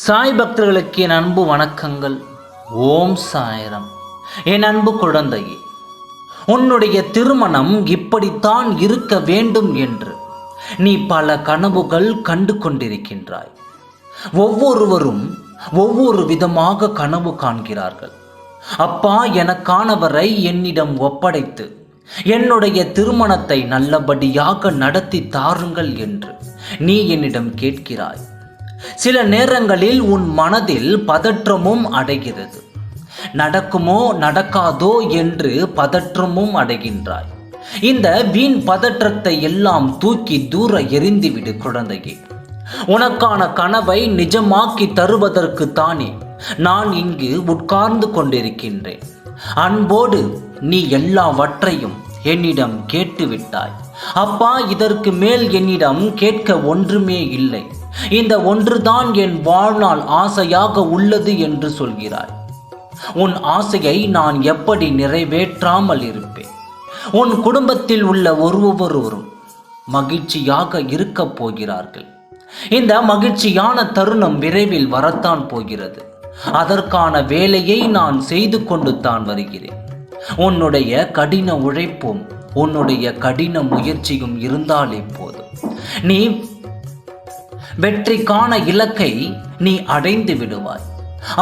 சாய் பக்தர்களுக்கு என் அன்பு வணக்கங்கள். ஓம் சாய்ராம். என் அன்பு குழந்தையே, உன்னுடைய திருமணம் இப்படித்தான் இருக்க வேண்டும் என்று நீ பல கனவுகள் கண்டு கொண்டிருக்கின்றாய். ஒவ்வொருவரும் ஒவ்வொரு விதமாக கனவு காண்கிறார்கள். அப்பா, எனக்கானவரை என்னிடம் ஒப்படைத்து என்னுடைய திருமணத்தை நல்லபடியாக நடத்தி தாருங்கள் என்று நீ என்னிடம் கேட்கிறாய். சில நேரங்களில் உன் மனதில் பதற்றமும் அடைகிறது. நடக்குமோ நடக்காதோ என்று பதற்றமும் அடைகின்றாய். இந்த வீண் பதற்றத்தை எல்லாம் தூக்கி தூர எறிந்துவிடு குழந்தையே. உனக்கான கனவை நிஜமாக்கி தருவதற்கு தானே நான் இங்கு உட்கார்ந்து கொண்டிருக்கின்றேன். அன்போடு நீ எல்லாவற்றையும் என்னிடம் கேட்டுவிட்டாய். அப்பா, இதற்கு மேல் என்னிடம் கேட்க ஒன்றுமே இல்லை, இந்த ஒன்றுதான் என் வாழ்நாள் ஆசையாக உள்ளது என்று சொல்கிறாய். உன் ஆசையை நான் எப்படி நிறைவேற்றாமல் இருப்பேன்? உன் குடும்பத்தில் உள்ள ஒருவரும் மகிழ்ச்சியாக இருக்கப் போகிறார்கள். இந்த மகிழ்ச்சியான தருணம் விரைவில் வரத்தான் போகிறது. அதற்கான வேலையை நான் செய்து கொண்டு தான் வருகிறேன். உன்னுடைய கடின உழைப்பும் உன்னுடைய கடின முயற்சியும் இருந்தாலே போதும். நீ வெற்றிக்கான இலக்கை நீ அடைந்து விடுவாய்.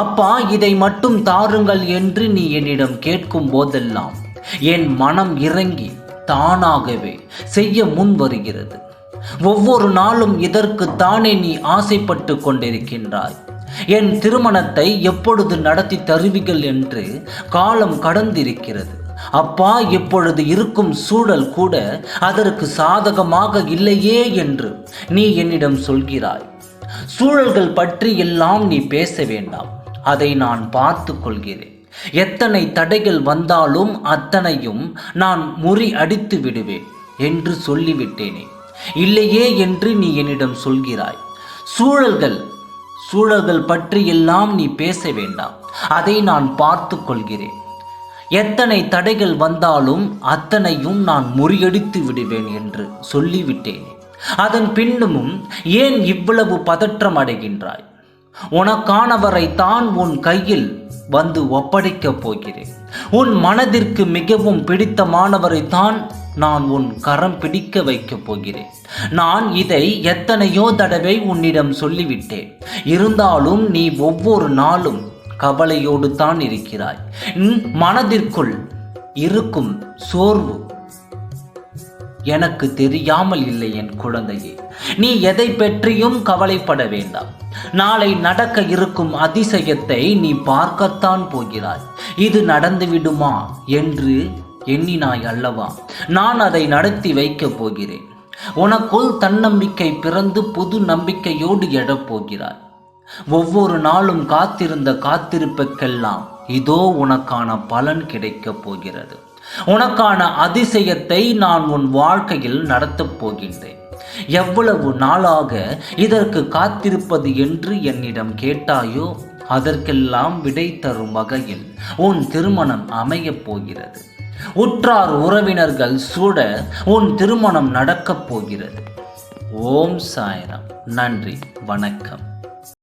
அப்பா, இதை மட்டும் தாருங்கள் என்று நீ என்னிடம் கேட்கும் போதெல்லாம் என் மனம் இறங்கி தானாகவே செய்ய முன் வருகிறது. ஒவ்வொரு நாளும் இதற்கு தானே நீ ஆசைப்பட்டு கொண்டிருக்கின்றாய். என் திருமணத்தை எப்பொழுது நடத்தி தருவீர்கள் என்று காலம் கடந்திருக்கிறது. அப்பா, இப்பொழுது இருக்கும் சூழல் கூட அதற்கு சாதகமாக இல்லையே என்று நீ என்னிடம் சொல்கிறாய். சூழல்கள் பற்றி எல்லாம் நீ பேச வேண்டாம், அதை நான் பார்த்து கொள்கிறேன். எத்தனை தடைகள் வந்தாலும் அத்தனையும் நான் முறியடித்து விடுவேன் என்று சொல்லிவிட்டேனே. இல்லையே என்று நீ என்னிடம் சொல்கிறாய். சூழல்கள் பற்றி எல்லாம் நீ பேச வேண்டாம், அதை நான் பார்த்து கொள்கிறேன். எத்தனை தடைகள் வந்தாலும் அத்தனையும் நான் முறியடித்து விடுவேன் என்று சொல்லிவிட்டேன். அதன் பின்னமும் ஏன் இவ்வளவு பதற்றம் அடைகின்றாய்? உனக்கானவரை தான் உன் கையில் வந்து ஒப்படைக்கப் போகிறேன். உன் மனதிற்கு மிகவும் பிடித்தமானவரை தான் நான் உன் கரம் பிடிக்க வைக்கப் போகிறேன். நான் இதை எத்தனையோ தடவை உன்னிடம் சொல்லிவிட்டேன். இருந்தாலும் நீ ஒவ்வொரு நாளும் கவலையோடு தான் இருக்கிறாய். மனதிற்குள் இருக்கும் சோர்வு எனக்கு தெரியாமல் இல்லை என் குழந்தையே. நீ எதை பற்றியும் கவலைப்பட வேண்டாம். நாளை நடக்க இருக்கும் அதிசயத்தை நீ பார்க்கத்தான் போகிறாய். இது நடந்துவிடுமா என்று எண்ணினாய் அல்லவா? நான் அதை நடத்தி வைக்கப் போகிறேன். உனக்குள் தன்னம்பிக்கை பிறந்து புது நம்பிக்கையோடு எழப்போகிறாய். ஒவ்வொரு நாளும் காத்திருந்த காத்திருப்புக்கெல்லாம் இதோ உனக்கான பலன் கிடைக்கப் போகிறது. உனக்கான அதிசயத்தை நான் உன் வாழ்க்கையில் நடத்தப் போகின்றேன். எவ்வளவு நாளாக இதற்கு காத்திருப்பது என்று என்னிடம் கேட்டாயோ, அதற்கெல்லாம் விடை தரும் வகையில் உன் திருமணம் அமையப் போகிறது. உற்றார் உறவினர்கள் சூட உன் திருமணம் நடக்கப் போகிறது. ஓம் சாய்ராம். நன்றி, வணக்கம்.